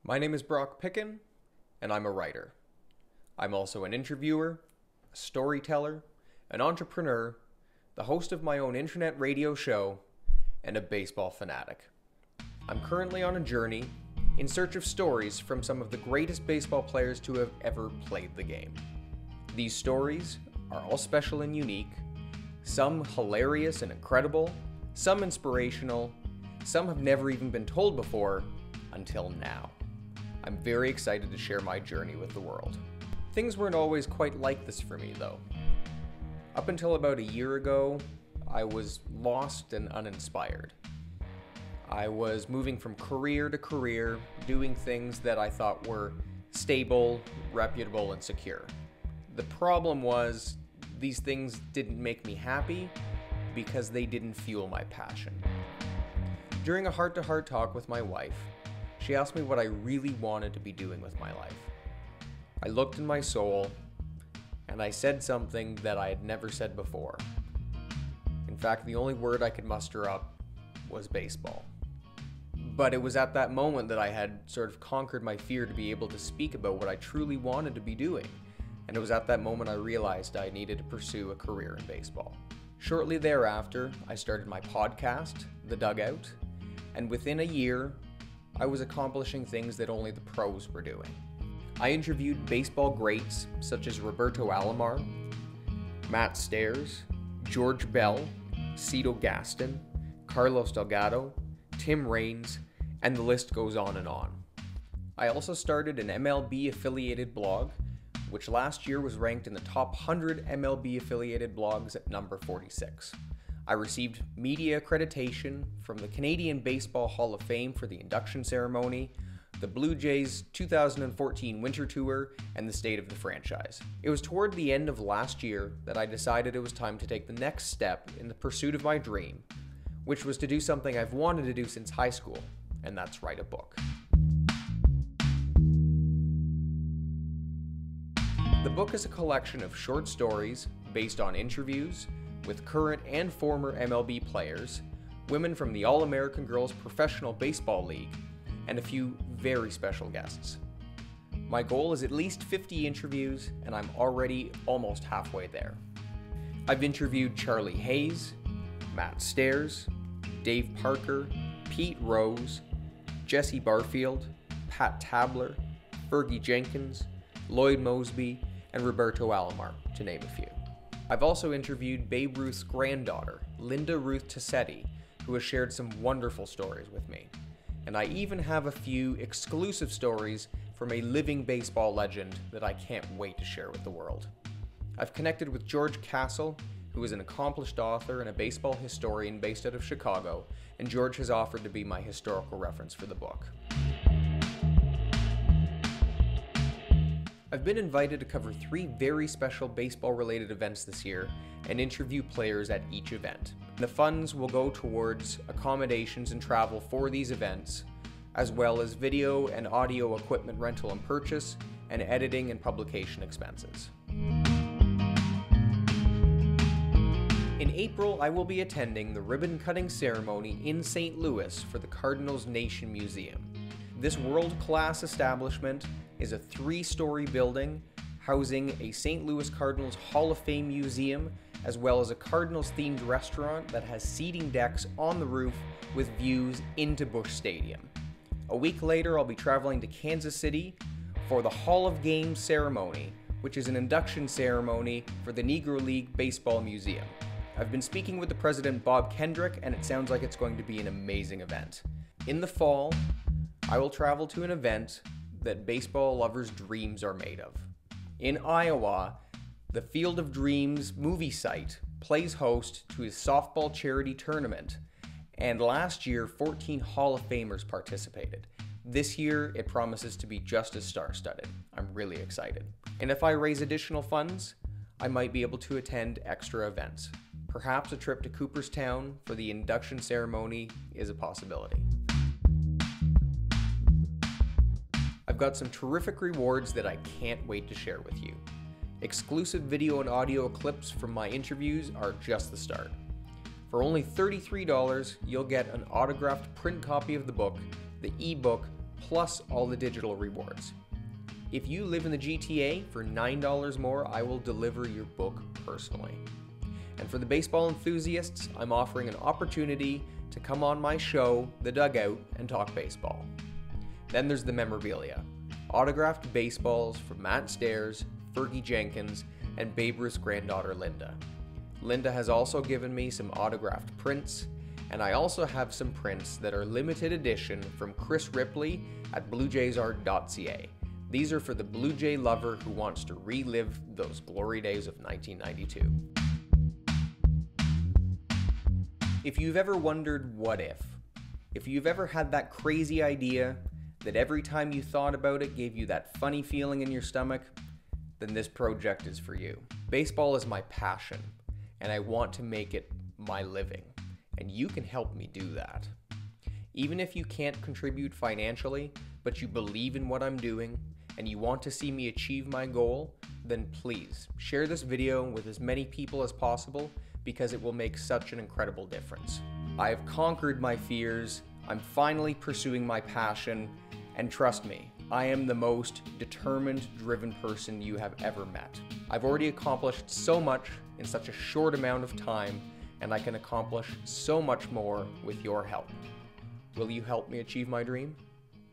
My name is Picken, and I'm a writer. I'm also an interviewer, a storyteller, an entrepreneur, the host of my own internet radio show, and a baseball fanatic. I'm currently on a journey in search of stories from some of the greatest baseball players to have ever played the game. These stories are all special and unique, some hilarious and incredible, some inspirational, some have never even been told before until now. I'm very excited to share my journey with the world. Things weren't always quite like this for me, though. Up until about a year ago, I was lost and uninspired. I was moving from career to career, doing things that I thought were stable, reputable, and secure. The problem was, these things didn't make me happy because they didn't fuel my passion. During a heart-to-heart talk with my wife, she asked me what I really wanted to be doing with my life. I looked in my soul, and I said something that I had never said before. In fact, the only word I could muster up was baseball. But it was at that moment that I had sort of conquered my fear to be able to speak about what I truly wanted to be doing. And it was at that moment I realized I needed to pursue a career in baseball. Shortly thereafter, I started my podcast, The Dugout, and within a year, I was accomplishing things that only the pros were doing. I interviewed baseball greats such as Roberto Alomar, Matt Stairs, George Bell, Cito Gaston, Carlos Delgado, Tim Raines, and the list goes on and on. I also started an MLB-affiliated blog, which last year was ranked in the top 100 MLB-affiliated blogs at number 46. I received media accreditation from the Canadian Baseball Hall of Fame for the induction ceremony, the Blue Jays 2014 Winter Tour, and the state of the franchise. It was toward the end of last year that I decided it was time to take the next step in the pursuit of my dream, which was to do something I've wanted to do since high school, and that's write a book. The book is a collection of short stories based on interviews with current and former MLB players, women from the All-American Girls Professional Baseball League, and a few very special guests. My goal is at least 50 interviews, and I'm already almost halfway there. I've interviewed Charlie Hayes, Matt Stairs, Dave Parker, Pete Rose, Jesse Barfield, Pat Tabler, Fergie Jenkins, Lloyd Mosby, and Roberto Alomar, to name a few. I've also interviewed Babe Ruth's granddaughter, Linda Ruth Tosetti, who has shared some wonderful stories with me. And I even have a few exclusive stories from a living baseball legend that I can't wait to share with the world. I've connected with George Castle, who is an accomplished author and a baseball historian based out of Chicago, and George has offered to be my historical reference for the book. I've been invited to cover 3 very special baseball-related events this year and interview players at each event. The funds will go towards accommodations and travel for these events, as well as video and audio equipment rental and purchase, and editing and publication expenses. In April, I will be attending the ribbon-cutting ceremony in St. Louis for the Cardinals Nation Museum. This world-class establishment is a 3-story building housing a St. Louis Cardinals Hall of Fame museum, as well as a Cardinals-themed restaurant that has seating decks on the roof with views into Busch Stadium. A week later, I'll be traveling to Kansas City for the Hall of Games ceremony, which is an induction ceremony for the Negro League Baseball Museum. I've been speaking with the president, Bob Kendrick, and it sounds like it's going to be an amazing event. In the fall, I will travel to an event that baseball lovers' dreams are made of. In Iowa, the Field of Dreams movie site plays host to his softball charity tournament, and last year 14 Hall of Famers participated. This year it promises to be just as star-studded. I'm really excited. And if I raise additional funds, I might be able to attend extra events. Perhaps a trip to Cooperstown for the induction ceremony is a possibility. I've got some terrific rewards that I can't wait to share with you. Exclusive video and audio clips from my interviews are just the start. For only $33, you'll get an autographed print copy of the book, the ebook plus all the digital rewards. If you live in the GTA, for $9 more, I will deliver your book personally. And for the baseball enthusiasts, I'm offering an opportunity to come on my show, The Dugout, and talk baseball. Then there's the memorabilia. Autographed baseballs from Matt Stairs, Fergie Jenkins, and Babe Ruth's granddaughter, Linda. Linda has also given me some autographed prints, and I also have some prints that are limited edition from Chris Ripley at bluejaysart.ca. These are for the Blue Jay lover who wants to relive those glory days of 1992. If you've ever wondered what if you've ever had that crazy idea that every time you thought about it gave you that funny feeling in your stomach, then this project is for you. Baseball is my passion, and I want to make it my living, and you can help me do that. Even if you can't contribute financially, but you believe in what I'm doing, and you want to see me achieve my goal, then please share this video with as many people as possible because it will make such an incredible difference. I have conquered my fears, I'm finally pursuing my passion, and trust me, I am the most determined, driven person you have ever met. I've already accomplished so much in such a short amount of time, and I can accomplish so much more with your help. Will you help me achieve my dream?